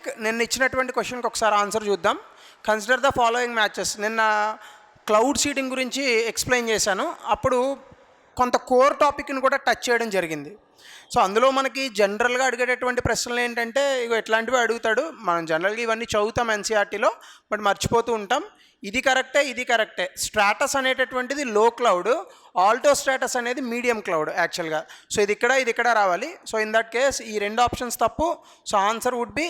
Topic నిన్న ఇచ్చినటువంటి క్వశ్చన్కి ఒకసారి ఆన్సర్ చూద్దాం. Consider the following matches. నిన్న క్లౌడ్ సీడింగ్ గురించి ఎక్స్ప్లెయిన్ చేశాను. అప్పుడు కొంత కోర్ టాపిక్ని కూడా టచ్ చేయడం జరిగింది. సో అందులో మనకి జనరల్గా అడిగేటటువంటి ప్రశ్నలు ఏంటంటే ఇగో ఎట్లాంటివి అడుగుతాడు. మనం జనరల్గా ఇవన్నీ చదువుతాం ఎన్సీఆర్టీలో, బట్ మర్చిపోతూ ఉంటాం. ఇది కరెక్టే, ఇది కరెక్టే. స్ట్రాటస్ అనేటటువంటిది లో క్లౌడ్, ఆల్టో స్ట్రాటస్ అనేది మీడియం క్లౌడ్ యాక్చువల్గా. సో ఇది ఇక్కడ రావాలి. సో ఇన్ దట్ కేస్ ఈ రెండు ఆప్షన్స్ తప్పు. So answer would be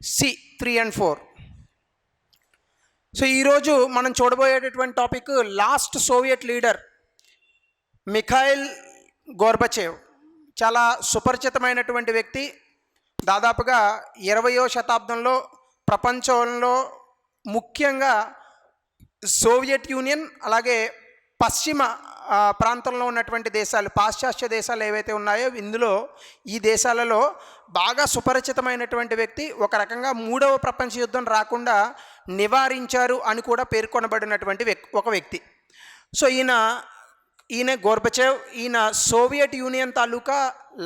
C 3 and 4. So ఈరోజు మనం చూడబోయేటటువంటి topic last Soviet leader Mikhail Gorbachev. చాలా సుపరిచితమైనటువంటి వ్యక్తి. దాదాపుగా 20వ శతాబ్దంలో ప్రపంచంలో ముఖ్యంగా సోవియట్ యూనియన్ అలాగే పశ్చిమ ప్రాంతంలో ఉన్నటువంటి దేశాలు, పాశ్చాత్య దేశాలు ఏవైతే ఉన్నాయో ఇందులో ఈ దేశాలలో బాగా సుపరిచితమైనటువంటి వ్యక్తి. ఒక రకంగా 3వ ప్రపంచ యుద్ధం రాకుండా నివారించారు అని కూడా పేర్కొనబడినటువంటి ఒక వ్యక్తి. సో ఈయన గోర్బచేవ్. ఈయన సోవియట్ యూనియన్ తాలూకా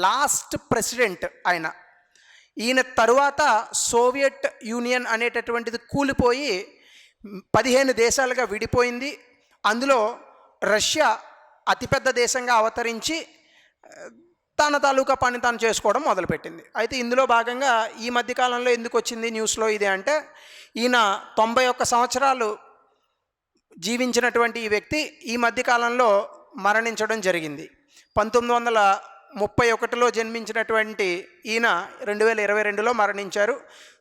లాస్ట్ ప్రెసిడెంట్. ఈయన తరువాత సోవియట్ యూనియన్ అనేటటువంటిది కూలిపోయి 15 దేశాలుగా విడిపోయింది. అందులో రష్యా అతిపెద్ద దేశంగా అవతరించి తన తాలూకా పని తాను చేసుకోవడం మొదలుపెట్టింది. అయితే ఇందులో భాగంగా ఈ మధ్యకాలంలో ఎందుకు వచ్చింది న్యూస్లో ఇది అంటే, ఈయన 91 సంవత్సరాలు జీవించినటువంటి ఈ వ్యక్తి ఈ మధ్యకాలంలో మరణించడం జరిగింది. 1931లో జన్మించినటువంటి ఈయన 2022లో మరణించారు.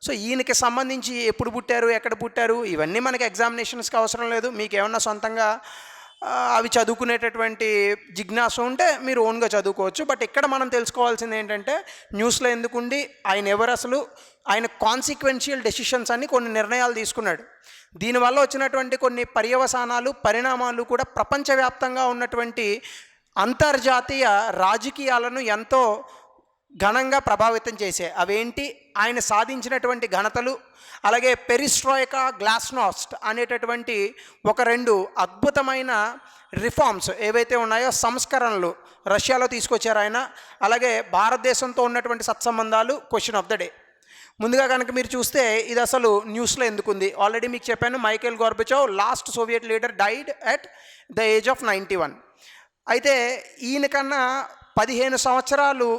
సో ఈయనకి సంబంధించి ఎప్పుడు పుట్టారు, ఎక్కడ పుట్టారు, ఇవన్నీ మనకి ఎగ్జామినేషన్స్కి అవసరం లేదు. మీకు ఏమన్నా సొంతంగా అవి చదువుకునేటటువంటి జిజ్ఞాస ఉంటే మీరు ఓన్గా చదువుకోవచ్చు. బట్ ఇక్కడ మనం తెలుసుకోవాల్సింది ఏంటంటే, న్యూస్లో ఎందుకుండి ఆయన ఎవరు, అసలు ఆయన కాన్సిక్వెన్షియల్ డెసిషన్స్ అని కొన్ని నిర్ణయాలు తీసుకున్నాడు. దీనివల్ల వచ్చినటువంటి కొన్ని పర్యవసానాలు, పరిణామాలు కూడా ప్రపంచవ్యాప్తంగా ఉన్నటువంటి అంతర్జాతీయ రాజకీయాలను ఎంతో ఘనంగా ప్రభావితం చేశాయి. అవేంటి, ఆయన సాధించినటువంటి ఘనతలు, అలాగే పెరిస్ట్రాయికా, గ్లాస్నాస్ట్ అనేటటువంటి ఒక 2 అద్భుతమైన రిఫార్మ్స్ ఏవైతే ఉన్నాయో, సంస్కరణలు రష్యాలో తీసుకొచ్చారు ఆయన. అలాగే భారతదేశంతో ఉన్నటువంటి సత్సంబంధాలు క్వశ్చన్ ఆఫ్ ద డే. ముందుగా కనుక మీరు చూస్తే ఇది అసలు న్యూస్లో ఎందుకుంది, ఆల్రెడీ మీకు చెప్పాను. Michael Gorbachev last Soviet leader died at the age of 91. అయితే ఈయనకన్నా 15 సంవత్సరాలు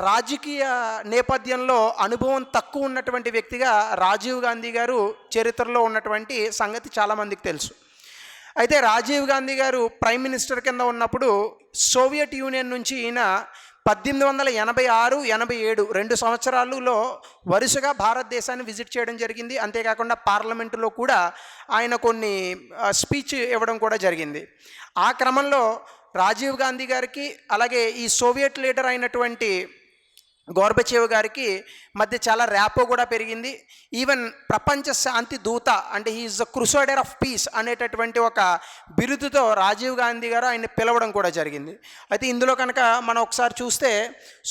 రాజకీయ నేపథ్యంలో అనుభవం తక్కువ ఉన్నటువంటి వ్యక్తిగా రాజీవ్ గాంధీ గారు చరిత్రలో ఉన్నటువంటి సంగతి చాలామందికి తెలుసు. అయితే రాజీవ్ గాంధీ గారు ప్రైమ్ మినిస్టర్ కింద ఉన్నప్పుడు సోవియట్ యూనియన్ నుంచి ఈయన 1886, 87 2 సంవత్సరాలలో వరుసగా భారతదేశాన్ని విజిట్ చేయడం జరిగింది. అంతేకాకుండా పార్లమెంటులో కూడా ఆయన కొన్ని స్పీచ్ ఇవ్వడం కూడా జరిగింది. ఆ క్రమంలో రాజీవ్ గాంధీ గారికి అలాగే ఈ సోవియట్ లీడర్ అయినటువంటి గోర్బచేవ్ గారికి మధ్య చాలా ర్యాపో కూడా పెరిగింది. ఈవెన్ ప్రపంచ శాంతి దూత, అంటే he is the crusader of peace అనేటటువంటి ఒక బిరుదుతో రాజీవ్ గాంధీ గారు ఆయన పిలవడం కూడా జరిగింది. అయితే ఇందులో కనుక మనం ఒకసారి చూస్తే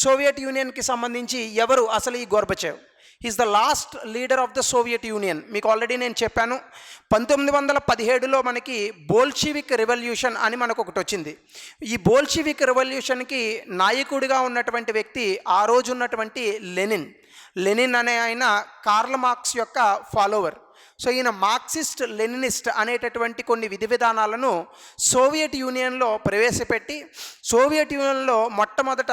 సోవియట్ యూనియన్కి సంబంధించి ఎవరు అసలు ఈ Gorbachev? Is the last leader of the Soviet union. మీకు ఆల్రెడీ నేను చెప్పాను, 1917లో మనకి బోల్షివిక్ రెవల్యూషన్ అని మనకు ఒకటి వచ్చింది. ఈ బోల్షివిక్ రెవల్యూషన్కి నాయకుడిగా ఉన్నటువంటి వ్యక్తి ఆ రోజు ఉన్నటువంటి లెనిన్ అనే ఆయన కార్ల్ మార్క్స్ యొక్క ఫాలోవర్. సో ఈయన మార్క్సిస్ట్ లెనినిస్ట్ అనేటటువంటి కొన్ని విధి విధానాలను సోవియట్ యూనియన్లో ప్రవేశపెట్టి, సోవియట్ యూనియన్లో మొట్టమొదట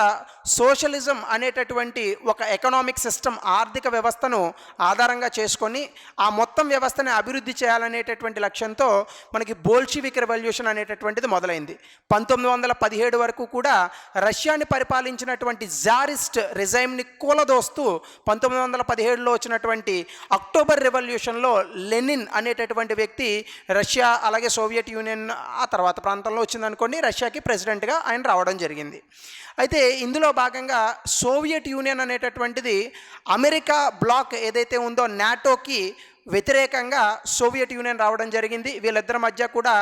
సోషలిజం అనేటటువంటి ఒక ఎకనామిక్ సిస్టమ్, ఆర్థిక వ్యవస్థను ఆధారంగా చేసుకొని ఆ మొత్తం వ్యవస్థని అభివృద్ధి చేయాలనేటటువంటి లక్ష్యంతో మనకి బోల్షివిక్ రెవల్యూషన్ అనేటటువంటిది మొదలైంది. 1917 వరకు కూడా రష్యాని పరిపాలించినటువంటి జారిస్ట్ రిజైమ్ని కూలదోస్తూ 1917లో వచ్చినటువంటి అక్టోబర్ రెవల్యూషన్లో లెనిన్ అనేటటువంటి వ్యక్తి రష్యా అలాగే సోవియట్ యూనియన్ ఆ తర్వాత ప్రాంతంలో వచ్చిందనుకోండి, రష్యాకి ప్రెసిడెంట్గా ఆయన రావడం జరిగింది. అయితే ఇందులో భాగంగా సోవియట్ యూనియన్ అనేటటువంటిది అమెరికా బ్లాక్ ఏదైతే ఉందో నాటోకి వ్యతిరేకంగా సోవియట్ యూనియన్ రావడం జరిగింది. వీళ్ళిద్దరి మధ్య కూడా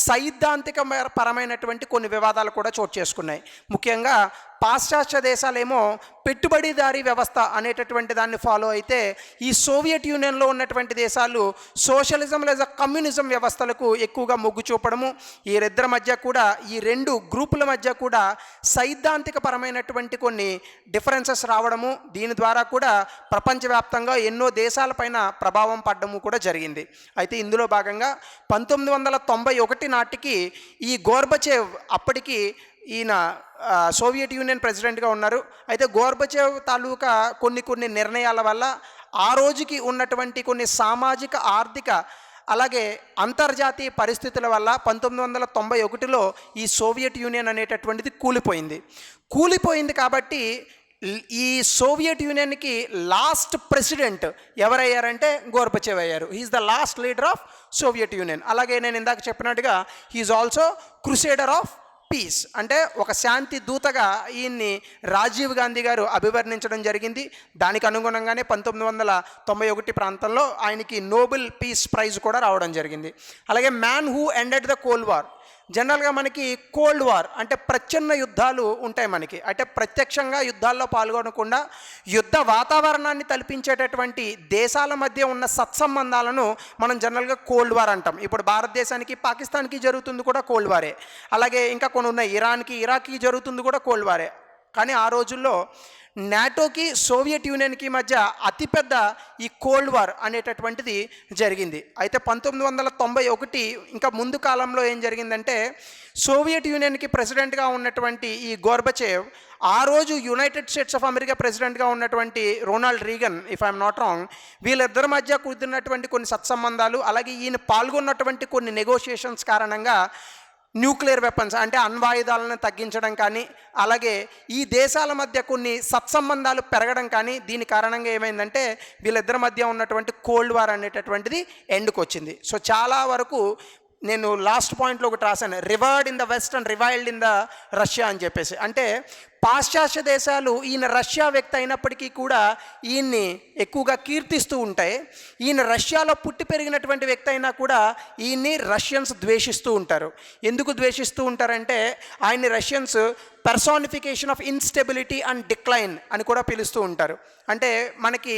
సైద్ధాంతిక పరమైనటువంటి కొన్ని వివాదాలు కూడా చోటు చేసుకున్నాయి. ముఖ్యంగా పాశ్చాత్య దేశాలేమో పెట్టుబడిదారీ వ్యవస్థ అనేటటువంటి దాన్ని ఫాలో అయితే, ఈ సోవియట్ యూనియన్లో ఉన్నటువంటి దేశాలు సోషలిజం లేదా కమ్యూనిజం వ్యవస్థలకు ఎక్కువగా మొగ్గు చూపడము, వీరిద్దరి మధ్య కూడా ఈ రెండు గ్రూపుల మధ్య కూడా సైద్ధాంతిక పరమైనటువంటి కొన్ని డిఫరెన్సెస్ రావడము, దీని ద్వారా కూడా ప్రపంచవ్యాప్తంగా ఎన్నో దేశాలపైన ప్రభావం పడడము కూడా జరిగింది. అయితే ఇందులో భాగంగా 1991 నాటికి ఈ గోర్బచేవ్, అప్పటికి ఈయన సోవియట్ యూనియన్ ప్రెసిడెంట్గా ఉన్నారు. అయితే గోర్బచేవ్ తాలూకా కొన్ని నిర్ణయాల వల్ల ఆ రోజుకి ఉన్నటువంటి కొన్ని సామాజిక, ఆర్థిక, అలాగే అంతర్జాతీయ పరిస్థితుల వల్ల 1991లో ఈ సోవియట్ యూనియన్ అనేటటువంటిది కూలిపోయింది. కాబట్టి ఈ సోవియట్ యూనియన్కి లాస్ట్ ప్రెసిడెంట్ ఎవరయ్యారంటే గోర్బచేవ్ అయ్యారు. He is the last leader of Soviet Union. అలాగే నేను ఇందాక చెప్పినట్టుగా he is also crusader of peace, అంటే ఒక శాంతి దూతగా ఈయన్ని రాజీవ్ గాంధీ గారు అభివర్ణించడం జరిగింది. దానికి అనుగుణంగానే 1991 ప్రాంతంలో ఆయనకి నోబెల్ పీస్ ప్రైజ్ కూడా రావడం జరిగింది. అలాగే man who ended the cold war. జనరల్గా మనకి కోల్డ్ వార్ అంటే ప్రచ్ఛన్న యుద్ధాలు ఉంటాయి మనకి, అంటే ప్రత్యక్షంగా యుద్ధాల్లో పాల్గొనకుండా యుద్ధ వాతావరణాన్ని తలపించేటటువంటి దేశాల మధ్య ఉన్న సత్సంబంధాలను మనం జనరల్గా కోల్డ్ వార్ అంటాం. ఇప్పుడు భారతదేశానికి పాకిస్తాన్కి జరుగుతుంది కూడా కోల్డ్ వారే. అలాగే ఇంకా కొన్ని ఉన్నాయి, ఇరాన్కి ఇరాక్కి జరుగుతుంది కూడా కోల్డ్ వారే. కానీ ఆ రోజుల్లో నాటోకి సోవియట్ యూనియన్కి మధ్య అతిపెద్ద ఈ కోల్డ్ వార్ అనేటటువంటిది జరిగింది. అయితే 1991 ఇంకా ముందు కాలంలో ఏం జరిగిందంటే, సోవియట్ యూనియన్కి ప్రెసిడెంట్గా ఉన్నటువంటి ఈ గోర్బచేవ్, ఆ రోజు యునైటెడ్ స్టేట్స్ ఆఫ్ అమెరికా ప్రెసిడెంట్గా ఉన్నటువంటి Ronald Reagan, if I'm not wrong, వీళ్ళిద్దరి మధ్య కుదిరినటువంటి కొన్ని సత్సంబంధాలు, అలాగే ఈయన పాల్గొన్నటువంటి కొన్ని నెగోషియేషన్స్ కారణంగా న్యూక్లియర్ వెపన్స్ అంటే అణ్వాయుధాలను తగ్గించడం కానీ, అలాగే ఈ దేశాల మధ్య కొన్ని సత్సంబంధాలు పెరగడం కానీ, దీని కారణంగా ఏమైందంటే వీళ్ళిద్దరి మధ్య ఉన్నటువంటి కోల్డ్ వార్ అనేటటువంటిది ఎండ్కి వచ్చింది. సో చాలా వరకు నేను లాస్ట్ పాయింట్లో ఒకటి రాశాను, revered in the west and reviled in the Russia అని చెప్పేసి. అంటే పాశ్చాత్య దేశాలు ఈయన రష్యా వ్యక్తి అయినప్పటికీ కూడా ఈయన్ని ఎక్కువగా కీర్తిస్తూ ఉంటాయి. ఈయన రష్యాలో పుట్టి పెరిగినటువంటి వ్యక్తి అయినా కూడా ఈయన్ని రష్యన్స్ ద్వేషిస్తూ ఉంటారు. ఎందుకు ద్వేషిస్తూ ఉంటారంటే, ఆయన్ని Russians personification of instability and decline అని కూడా పిలుస్తూ ఉంటారు. అంటే మనకి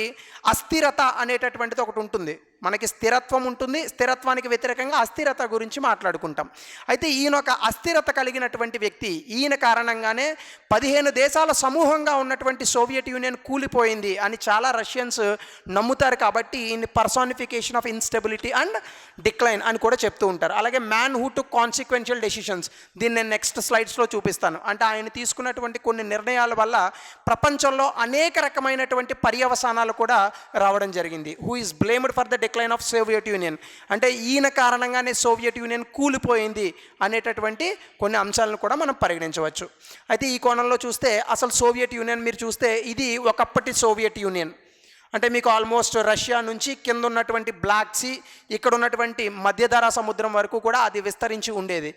అస్థిరత అనేటటువంటిది ఒకటి ఉంటుంది, మనకి స్థిరత్వం ఉంటుంది, స్థిరత్వానికి వ్యతిరేకంగా అస్థిరత గురించి మాట్లాడుకుంటాం. అయితే ఈయన ఒక అస్థిరత కలిగినటువంటి వ్యక్తి. ఈయన కారణంగానే 15 దేశాల సమూహంగా ఉన్నటువంటి సోవియట్ యూనియన్ కూలిపోయింది అని చాలా రష్యన్స్ నమ్ముతారు. కాబట్టి ఈయన personification of instability and decline అని కూడా చెప్తూ ఉంటారు. అలాగే man who took consequential decisions, దీన్ని నేను నెక్స్ట్ స్లైడ్స్లో చూపిస్తాను. అంటే ఆయన తీసుకున్నటువంటి కొన్ని నిర్ణయాల వల్ల ప్రపంచంలో అనేక రకమైనటువంటి పర్యవసానాలు కూడా రావడం జరిగింది. Who is blamed for the decline of Soviet union, అంటే ఈయన కారణంగానే సోవియట్ యూనియన్ కూలిపోయింది అనేటటువంటి కొన్ని అంశాలను కూడా మనం పరిగణించవచ్చు. అయితే ఈ కోణంలో చూస్తే అసలు సోవియట్ యూనియన్ మీరు చూస్తే ఇది ఒకప్పటి సోవియట్ యూనియన్. అంటే మీకు ఆల్మోస్ట్ రష్యా నుంచి కింద ఉన్నటువంటి బ్లాక్ సీ, ఇక్కడ ఉన్నటువంటి మధ్యధరా సముద్రం వరకు కూడా అది విస్తరించి ఉండేది.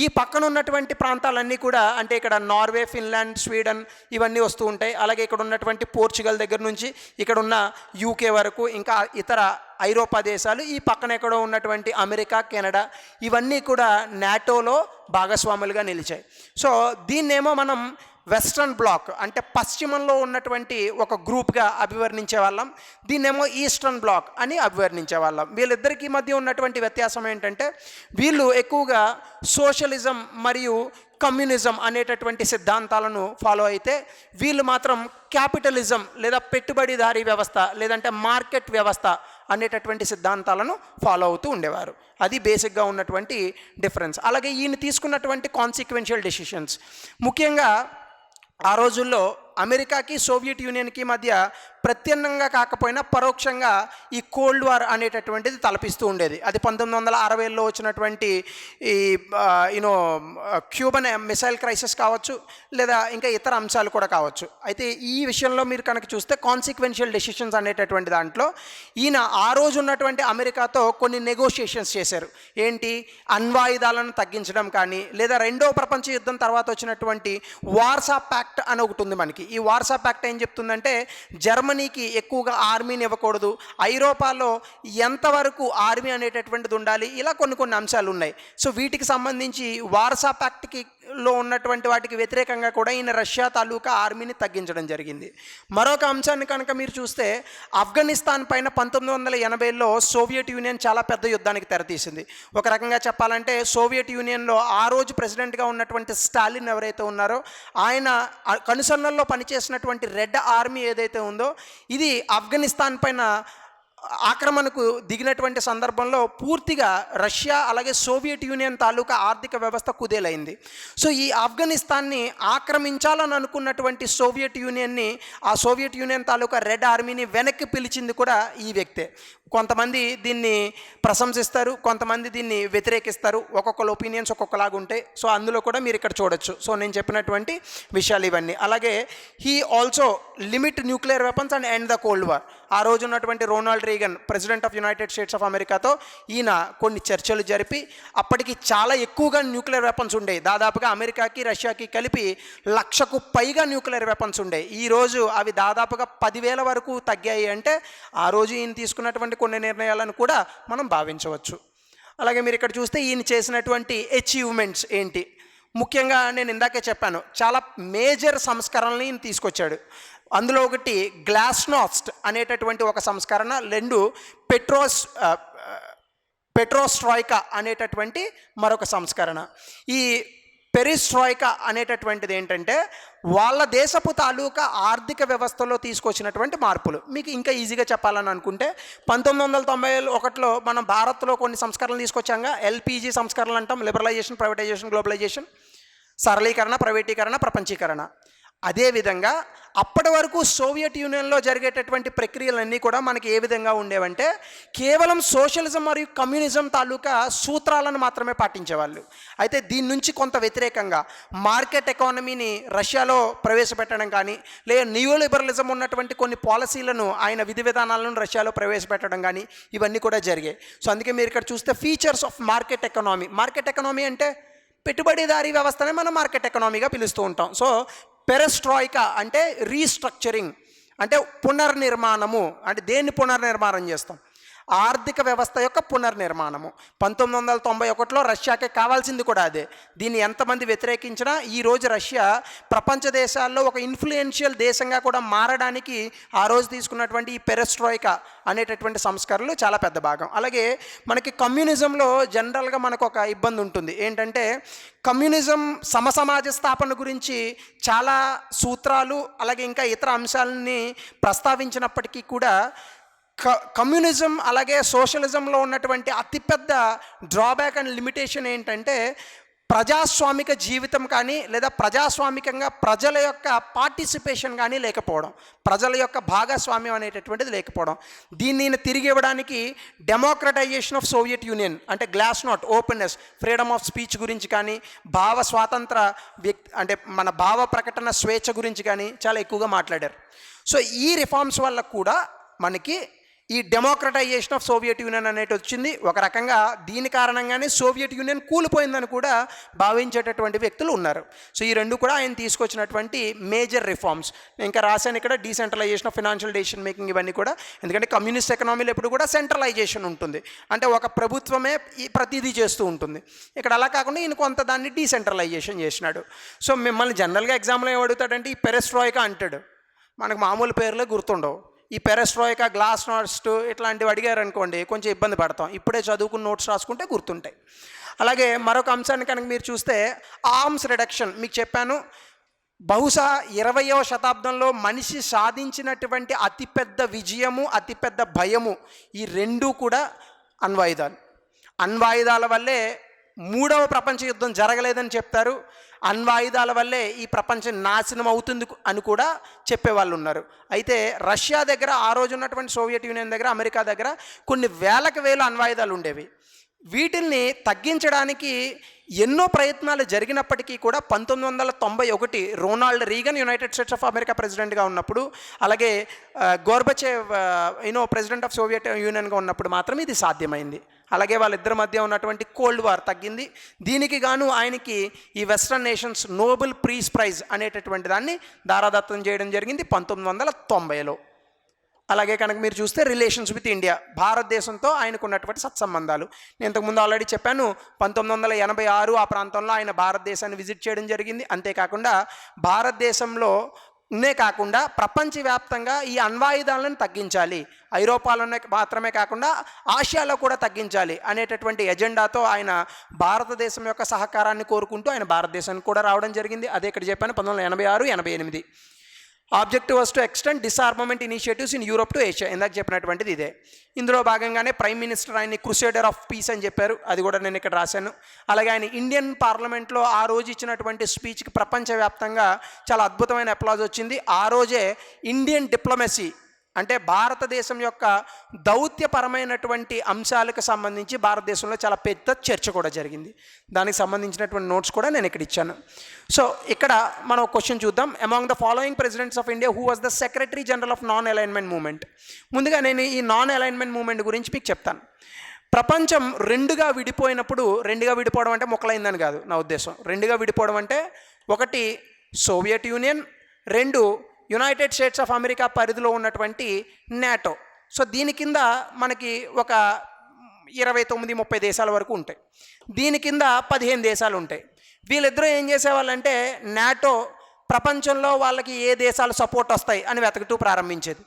ఈ పక్కన ఉన్నటువంటి ప్రాంతాలన్నీ కూడా, అంటే ఇక్కడ నార్వే, ఫిన్లాండ్, స్వీడన్ ఇవన్నీ వస్తూ ఉంటాయి. అలాగే ఇక్కడ ఉన్నటువంటి పోర్చుగల్ దగ్గర నుంచి ఇక్కడ ఉన్న యూకే వరకు, ఇంకా ఇతర ఐరోపా దేశాలు, ఈ పక్కన ఎక్కడో ఉన్నటువంటి అమెరికా, కెనడా, ఇవన్నీ కూడా నాటోలో భాగస్వాములుగా నిలిచాయి. సో దీన్నేమో మనం వెస్ట్రన్ బ్లాక్ అంటే పశ్చిమంలో ఉన్నటువంటి ఒక గ్రూప్గా అభివర్ణించే వాళ్ళం, దీన్నేమో ఈస్టర్న్ బ్లాక్ అని అభివర్ణించే వాళ్ళం. వీళ్ళిద్దరికీ మధ్య ఉన్నటువంటి వ్యత్యాసం ఏంటంటే, వీళ్ళు ఎక్కువగా సోషలిజం మరియు కమ్యూనిజం అనేటటువంటి సిద్ధాంతాలను ఫాలో అయితే, వీళ్ళు మాత్రం క్యాపిటలిజం లేదా పెట్టుబడిదారీ వ్యవస్థ లేదంటే మార్కెట్ వ్యవస్థ అనేటటువంటి సిద్ధాంతాలను ఫాలో అవుతూ ఉండేవారు. అది బేసిక్గా ఉన్నటువంటి డిఫరెన్స్. అలాగే ఈయన తీసుకున్నటువంటి కాన్సిక్వెన్షియల్ డెసిషన్స్, ముఖ్యంగా ఆ రోజుల్లో అమెరికాకి సోవియట్ యూనియన్కి మధ్య ప్రత్యన్నంగా కాకపోయినా పరోక్షంగా ఈ కోల్డ్ వార్ అనేటటువంటిది తలపిస్తూ ఉండేది. అది 1960లో వచ్చినటువంటి ఈ క్యూబన్ మిసైల్ క్రైసిస్ కావచ్చు, లేదా ఇంకా ఇతర అంశాలు కూడా కావచ్చు. అయితే ఈ విషయంలో మీరు కనుక చూస్తే కాన్సిక్వెన్షియల్ డెసిషన్స్ అనేటటువంటి దాంట్లో ఈయన ఆ రోజు ఉన్నటువంటి అమెరికాతో కొన్ని నెగోషియేషన్స్ చేశారు. ఏంటి, అణ్వాయుధాలను తగ్గించడం కానీ, లేదా రెండో ప్రపంచ యుద్ధం తర్వాత వచ్చినటువంటి వార్సా ప్యాక్ట్ అని ఒకటి ఉంది మనకి. ఈ వార్సా ప్యాక్ట్ ఏం చెప్తుందంటే, జర్మనీ జర్మనీకి ఎక్కువగా ఆర్మీని ఇవ్వకూడదు, ఐరోపాలో ఎంతవరకు ఆర్మీ అనేటటువంటిది ఉండాలి, ఇలా కొన్ని అంశాలు ఉన్నాయి. సో వీటికి సంబంధించి వార్సా ప్యాక్ట్కి లో ఉన్నటువంటి వాటికి వ్యతిరేకంగా కూడా ఈయన రష్యా తాలూకా ఆర్మీని తగ్గించడం జరిగింది. మరొక అంశాన్ని కనుక మీరు చూస్తే, ఆఫ్ఘనిస్తాన్ పైన 1980లో సోవియట్ యూనియన్ చాలా పెద్ద యుద్ధానికి తెరతీసింది. ఒక రకంగా చెప్పాలంటే సోవియట్ యూనియన్లో ఆ రోజు ప్రెసిడెంట్గా ఉన్నటువంటి స్టాలిన్ ఎవరైతే ఉన్నారో ఆయన కనుసన్నల్లో పనిచేసినటువంటి రెడ్ ఆర్మీ ఏదైతే ఉందో ఇది ఆఫ్ఘనిస్తాన్ పైన ఆక్రమణకు దిగినటువంటి సందర్భంలో పూర్తిగా రష్యా అలాగే సోవియట్ యూనియన్ తాలూకా ఆర్థిక వ్యవస్థ కుదేలైంది. సో ఈ ఆఫ్ఘనిస్తాన్ని ఆక్రమించాలని అనుకున్నటువంటి సోవియట్ యూనియన్ని, ఆ సోవియట్ యూనియన్ తాలూకా రెడ్ ఆర్మీని వెనక్కి పిలిచింది కూడా ఈ వ్యక్తే. కొంతమంది దీన్ని ప్రశంసిస్తారు, కొంతమంది దీన్ని వ్యతిరేకిస్తారు, ఒక్కొక్కరు ఒపీనియన్స్ ఒక్కొక్కలాగా ఉంటాయి. సో అందులో కూడా మీరు ఇక్కడ చూడొచ్చు. సో నేను చెప్పినటువంటి విషయాలు ఇవన్నీ. అలాగే he also limit nuclear weapons and end the cold war. ఆ రోజు ఉన్నటువంటి Ronald Reagan president of United states of అమెరికాతో ఈయన కొన్ని చర్చలు జరిపి అప్పటికి చాలా ఎక్కువగా న్యూక్లియర్ వెపన్స్ ఉండేవి. దాదాపుగా అమెరికాకి రష్యాకి కలిపి 1,00,000కు పైగా న్యూక్లియర్ వెపన్స్ ఉండేవి. ఈరోజు అవి దాదాపుగా 10,000 వరకు తగ్గాయి. అంటే ఆ రోజు ఈయన తీసుకున్నటువంటి కొన్ని నిర్ణయాలను కూడా మనం భావించవచ్చు. అలాగే మీరు ఇక్కడ చూస్తే ఈయన చేసినటువంటి అచీవ్మెంట్స్ ఏంటి, ముఖ్యంగా నేను ఇందాకే చెప్పాను చాలా మేజర్ సంస్కరణలు ఈయన తీసుకొచ్చాడు. అందులో ఒకటి గ్లాస్నాస్ట్ అనేటటువంటి ఒక సంస్కరణ, 2 పెట్రోస్ట్రాయికా అనేటటువంటి మరొక సంస్కరణ. ఈ పెరిస్ట్రాయికా అనేటటువంటిది ఏంటంటే వాళ్ళ దేశపు తాలూకా ఆర్థిక వ్యవస్థలో తీసుకొచ్చినటువంటి మార్పులు. మీకు ఇంకా ఈజీగా చెప్పాలని అనుకుంటే 1991లో మనం భారత్లో కొన్ని సంస్కరణలు తీసుకొచ్చాంగా. ఎల్పిజి సంస్కరణలు అంటాం, లిబరలైజేషన్, ప్రైవేటైజేషన్, గ్లోబలైజేషన్, సరళీకరణ, ప్రైవేటీకరణ, ప్రపంచీకరణ. అదేవిధంగా అప్పటి వరకు సోవియట్ యూనియన్లో జరిగేటటువంటి ప్రక్రియలన్నీ కూడా మనకి ఏ విధంగా ఉండేవంటే కేవలం సోషలిజం మరియు కమ్యూనిజం తాలూకా సూత్రాలను మాత్రమే పాటించేవాళ్ళు. అయితే దీని నుంచి కొంత వ్యతిరేకంగా మార్కెట్ ఎకానమీని రష్యాలో ప్రవేశపెట్టడం కానీ, లేదా న్యూ లిబరలిజం ఉన్నటువంటి కొన్ని పాలసీలను ఆయన విధి విధానాలను రష్యాలో ప్రవేశపెట్టడం కానీ ఇవన్నీ కూడా జరిగాయి. సో అందుకే మీరు ఇక్కడ చూస్తే features of market economy. Market economy అంటే పెట్టుబడిదారీ వ్యవస్థనే మనం మార్కెట్ ఎకనామీగా పిలుస్తూ ఉంటాం. సో పెరెస్ట్రాయికా అంటే రీస్ట్రక్చరింగ్, అంటే పునర్నిర్మాణము. అంటే దేన్ని పునర్నిర్మాణం చేస్తాం? ఆర్థిక వ్యవస్థ యొక్క పునర్నిర్మాణము. 1991లో రష్యాకి కావాల్సింది కూడా అదే. దీన్ని ఎంతమంది వ్యతిరేకించినా ఈరోజు రష్యా ప్రపంచ దేశాల్లో ఒక ఇన్ఫ్లుయెన్షియల్ దేశంగా కూడా మారడానికి ఆ రోజు తీసుకున్నటువంటి ఈ పెరెస్ట్రాయికా అనేటటువంటి సంస్కరణలు చాలా పెద్ద భాగం. అలాగే మనకి కమ్యూనిజంలో జనరల్గా మనకు ఒక ఇబ్బంది ఉంటుంది. ఏంటంటే కమ్యూనిజం సమసమాజ స్థాపన గురించి చాలా సూత్రాలు అలాగే ఇంకా ఇతర అంశాలని ప్రస్తావించినప్పటికీ కూడా కమ్యూనిజం అలాగే సోషలిజంలో ఉన్నటువంటి అతిపెద్ద డ్రాబ్యాక్ అండ్ లిమిటేషన్ ఏంటంటే ప్రజాస్వామిక జీవితం కానీ లేదా ప్రజాస్వామికంగా ప్రజల యొక్క పార్టిసిపేషన్ కానీ లేకపోవడం, ప్రజల యొక్క భాగస్వామ్యం అనేటటువంటిది లేకపోవడం. దీన్ని తిరిగి ఇవ్వడానికి డెమోక్రటైజేషన్ ఆఫ్ సోవియట్ యూనియన్ అంటే గ్లాస్నాట్, ఓపెన్నెస్, ఫ్రీడమ్ ఆఫ్ స్పీచ్ గురించి కానీ, భావ స్వాతంత్ర అంటే మన భావ ప్రకటన స్వేచ్ఛ గురించి కానీ చాలా ఎక్కువగా మాట్లాడారు. సో ఈ రిఫార్మ్స్ వల్ల కూడా మనకి ఈ డెమోక్రటైజేషన్ ఆఫ్ సోవియట్ యూనియన్ అనేది వచ్చింది. ఒక రకంగా దీని కారణంగానే సోవియట్ యూనియన్ కూలిపోయిందని కూడా భావించేటటువంటి వ్యక్తులు ఉన్నారు. సో ఈ రెండు కూడా ఆయన తీసుకొచ్చినటువంటి మేజర్ రిఫార్మ్స్. ఇంకా రాశాను ఇక్కడ decentralisation of financial decision making, ఇవన్నీ కూడా. ఎందుకంటే కమ్యూనిస్ట్ ఎకనామీలో ఎప్పుడు కూడా సెంట్రలైజేషన్ ఉంటుంది, అంటే ఒక ప్రభుత్వమే ప్రతిదీ చేస్తూ ఉంటుంది. ఇక్కడ అలా కాకుండా ఈయన కొంత దాన్ని డీసెంట్రలైజేషన్ చేసినాడు. సో మిమ్మల్ని జనరల్గా ఎగ్జామ్లో ఏం అడుగుతాడంటే ఈ పెరెస్ట్రాయికా అంటాడు, మనకు మామూలు పేర్లే గుర్తుండవు. ఈ పెరెస్ట్రాయికా, గ్లాస్నాస్ట్ ఇట్లాంటివి అడిగారు అనుకోండి కొంచెం ఇబ్బంది పడతాం. ఇప్పుడే చదువుకుని నోట్స్ రాసుకుంటే గుర్తుంటాయి. అలాగే మరొక అంశాన్ని కనుక మీరు చూస్తే ఆర్మ్స్ రిడక్షన్. మీకు చెప్పాను బహుశా 20వ శతాబ్దంలో మనిషి సాధించినటువంటి అతిపెద్ద విజయము, అతిపెద్ద భయము ఈ రెండూ కూడా అణ్వాయుధాలు. అణ్వాయుధాల వల్లే 3వ ప్రపంచ యుద్ధం జరగలేదని చెప్తారు. అణ్వాయుధాల వల్లే ఈ ప్రపంచం నాశనం అవుతుంది అని కూడా చెప్పేవాళ్ళు ఉన్నారు. అయితే రష్యా దగ్గర, ఆ రోజు ఉన్నటువంటి సోవియట్ యూనియన్ దగ్గర, అమెరికా దగ్గర కొన్ని వేలకు వేలు అణ్వాయుధాలు ఉండేవి. వీటిల్ని తగ్గించడానికి ఎన్నో ప్రయత్నాలు జరిగినప్పటికీ కూడా 1991 Ronald Reagan United states of America ప్రెసిడెంట్గా ఉన్నప్పుడు, అలాగే గోర్బచేవ్ ప్రెసిడెంట్ ఆఫ్ సోవియట్ యూనియన్గా ఉన్నప్పుడు మాత్రం ఇది సాధ్యమైంది. అలాగే వాళ్ళిద్దరి మధ్య ఉన్నటువంటి కోల్డ్ వార్ తగ్గింది. దీనికి గాను ఆయనకి ఈ western nations Nobel peace prize అనేటటువంటి దాన్ని దారాదత్తం చేయడం జరిగింది 1990లో. అలాగే కనుక మీరు చూస్తే రిలేషన్స్ విత్ ఇండియా, భారతదేశంతో ఆయనకు ఉన్నటువంటి సత్సంబంధాలు. నేను ఇంతకుముందు ఆల్రెడీ చెప్పాను, 1986 ఆ ప్రాంతంలో ఆయన భారతదేశాన్ని విజిట్ చేయడం జరిగింది. అంతేకాకుండా భారతదేశంలోనే కాకుండా ప్రపంచవ్యాప్తంగా ఈ అణ్వాయుధాలను తగ్గించాలి, ఐరోపాలోనే మాత్రమే కాకుండా ఆసియాలో కూడా తగ్గించాలి అనేటటువంటి ఎజెండాతో ఆయన భారతదేశం యొక్క సహకారాన్ని కోరుకుంటూ ఆయన భారతదేశానికి కూడా రావడం జరిగింది. అదే ఇక్కడ చెప్పాను 1986, 88. Objective was to extend disarmament initiatives in Europe to Asia. ఇందాక చెప్పినటువంటిది ఇదే. ఇందులో భాగంగానే ప్రైమ్ మినిస్టర్ ఆయన్ని క్రూసేడర్ ఆఫ్ పీస్ అని చెప్పారు, అది కూడా నేను ఇక్కడ రాశాను. అలాగే ఆయన ఇండియన్ పార్లమెంట్లో ఆ రోజు ఇచ్చినటువంటి స్పీచ్కి ప్రపంచవ్యాప్తంగా చాలా అద్భుతమైన అప్లాజ్ వచ్చింది. ఆ రోజే ఇండియన్ డిప్లొమసీ అంటే భారతదేశం యొక్క దౌత్యపరమైనటువంటి అంశాలకు సంబంధించి భారతదేశంలో చాలా పెద్ద చర్చ కూడా జరిగింది. దానికి సంబంధించినటువంటి నోట్స్ కూడా నేను ఇక్కడ ఇచ్చాను. సో ఇక్కడ మనం ఒక క్వశ్చన్ చూద్దాం. Among the following presidents of India who was the secretary general of non alignment movement. ముందుగా నేను ఈ నాన్ అలైన్మెంట్ మూవ్మెంట్ గురించి మీకు చెప్తాను. ప్రపంచం రెండుగా విడిపోయినప్పుడు, రెండుగా విడిపోవడం అంటే మొక్కలైందని కాదు నా ఉద్దేశం. రెండుగా విడిపోవడం అంటే ఒకటి సోవియట్ యూనియన్, రెండు యునైటెడ్ స్టేట్స్ ఆఫ్ అమెరికా పరిధిలో ఉన్నటువంటి నాటో. సో దీని కింద మనకి ఒక 29-30 దేశాల వరకు ఉంటాయి. దీని కింద 15 దేశాలు ఉంటాయి. వీళ్ళిద్దరూ ఏం చేసేవాళ్ళంటే నాటో ప్రపంచంలో వాళ్ళకి ఏ దేశాలు సపోర్ట్ వస్తాయి అని వెతకటూ ప్రారంభించేది.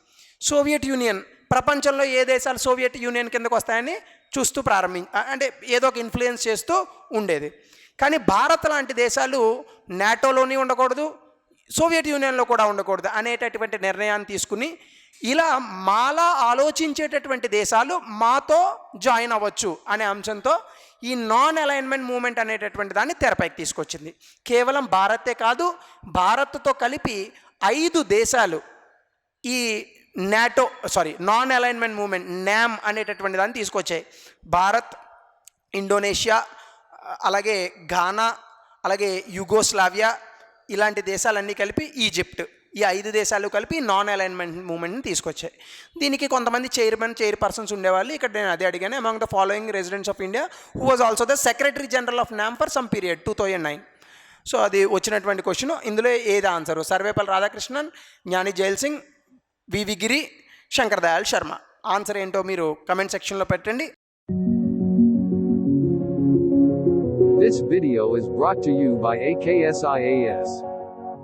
సోవియట్ యూనియన్ ప్రపంచంలో ఏ దేశాలు సోవియట్ యూనియన్ కిందకు వస్తాయని చూస్తూ అంటే ఏదో ఒక ఇన్ఫ్లుయెన్స్ చేస్తూ ఉండేది. కానీ భారత్ లాంటి దేశాలు నాటోలోని ఉండకూడదు, సోవియట్ యూనియన్లో కూడా ఉండకూడదు అనేటటువంటి నిర్ణయాన్ని తీసుకుని ఇలా మాలా ఆలోచించేటటువంటి దేశాలు మాతో జాయిన్ అవ్వచ్చు అనే అంశంతో ఈ నాన్ అలైన్మెంట్ మూవ్మెంట్ అనేటటువంటి దాన్ని తెరపైకి తీసుకొచ్చింది. కేవలం భారతే కాదు, భారత్తో కలిపి 5 దేశాలు ఈ నాన్ అలైన్మెంట్ మూవ్మెంట్ నామ్ అనేటటువంటి దాన్ని తీసుకొచ్చాయి. భారత్, ఇండోనేషియా, అలాగే ఘానా, అలాగే యుగోస్లావియా, ఇలాంటి దేశాలన్నీ కలిపి ఈజిప్ట్, ఈ 5 దేశాలు కలిపి నాన్ అలైన్మెంట్ మూవ్మెంట్ని తీసుకొచ్చాయి. దీనికి కొంతమంది చైర్పర్సన్స్ ఉండేవాళ్ళు. ఇక్కడ నేను అదే అడిగాను. Among the following residents of India who was also the secretary general of NAM for some period 2009. So అది వచ్చినటువంటి క్వశ్చన్. ఇందులో ఏది ఆన్సరు? సర్వేపల్లి రాధాకృష్ణన్, జ్ఞాని జైల్ సింగ్, వివి గిరి, శంకర్ దయాళ్ శర్మ. ఆన్సర్ ఏంటో మీరు కమెంట్ సెక్షన్లో పెట్టండి. This video is brought to you by AKSIAS.